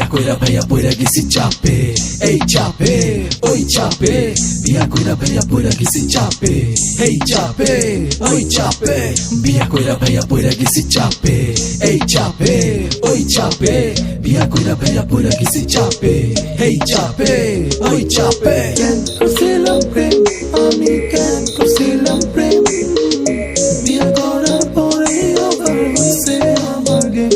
বিয়া কইরা ভাইয়া পইরা গেছি চাপে, এই চাপে ওই চাপে। বিয়া কইরা ভাইয়া পইরা গেছি চাপে, এই চাপে ওই চাপে। বিয়া কইরা ভাইয়া পইরা গেছি চাপে, এই চাপে ওই চাপে। বিয়া কইরা ভাইয়া পইরা গেছি চাপে, এই চাপে ওই চাপে। কেন করছিলাম প্রেম আমি, কেন করছিলাম প্রেম, বিয়ে করার পরে আবার হইছে আমার গেম।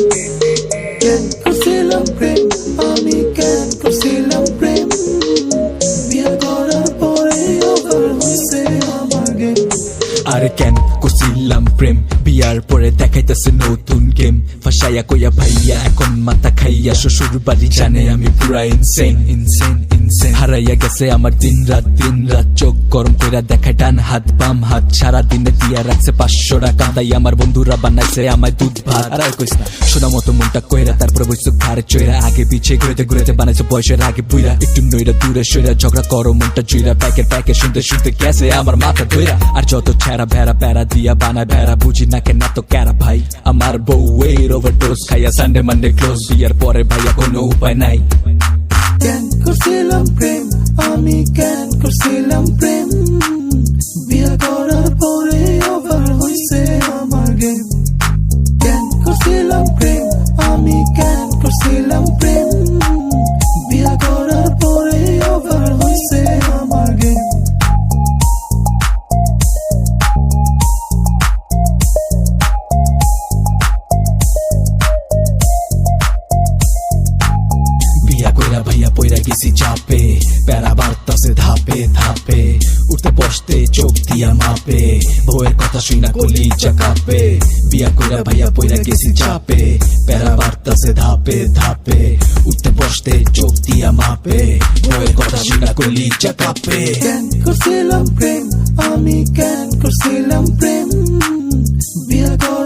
কেন করছিলাম প্রেম আমি, কেন করছিলাম প্রেম, বিয়ে করার পরে আবার হইছে আমার গেম। আরে কেন করছিলাম প্রেম, বিয়ার পরে দেখাইতেছে নতুন গেম। ফাঁসাইয়া কইয়া ভাইয়া এখন মাথা খাইয়া, শ্বশুর বাড়ি জানে আমি পুরা ইনসেন ইনসেন ইনসেন। হারাইয়া গেছে আমার দিন রাত চোখ গরম কইরা দেখায় ডান হাত বাম হাত। সারা দিনে দিয়া রাখছে 500 টাকা, তাই আমার বন্ধুরা বানাইছে আমায় দুধ ভাত। আর কইস না শোনা মতো মনটা কইরা, তারপরে বইছো ঘাড়ে চইরা। আগে পিছে ঘুরেতে ঘুরেতে বানাইছে বয়সের আগে বুইরা। একটু নইরা দূরে সইরা ঝগড়া করো মনটা জুইরা। প্যাকে শুনতে শুনতে গেছে আমার মাথা ধইরা। আর যত ছেঁড়া ভেড়া প্যারা দিয়া বানায় ভেড়া, বুঝি না কেন তো ক্যারা ভাই। আমার বউ এর ওভারডোজ খাইয়া সানডে মানডে ক্লোজ। বিয়ার পরে ভাইয়া কোনো উপায় নাই। কেন করছিলাম প্রেম আমি, কেন করছিলাম প্রেম, বিয়ে করার পরে আবার হইছে আমার গেম। কেন করছিলাম প্রেম আমি, কেন করছিলাম প্রেম, বিয়ে করার পরে আবার হইছে আমার গেম। বিয়া কইরা ভাইয়া পইরা গেছি চাপে, প্যারা বাড়তাছে ধাপে ধাপে। উঠতে বসতে চোখ দিয়া মাপে, বউয়ের কথা শুইনা কলিজা কাঁপে। বিয়া কইরা ভাইয়া পইরা গেছি চাপে, প্যারা বাড়তাছে ধাপে ধাপে। উঠতে বসতে চোখ দিয়া মাপে, বউয়ের কথা শুইনা কলিজা কাঁপে। কেন করছিলাম প্রেম আমি, কেন করছিলাম প্রেম, বিয়ে করার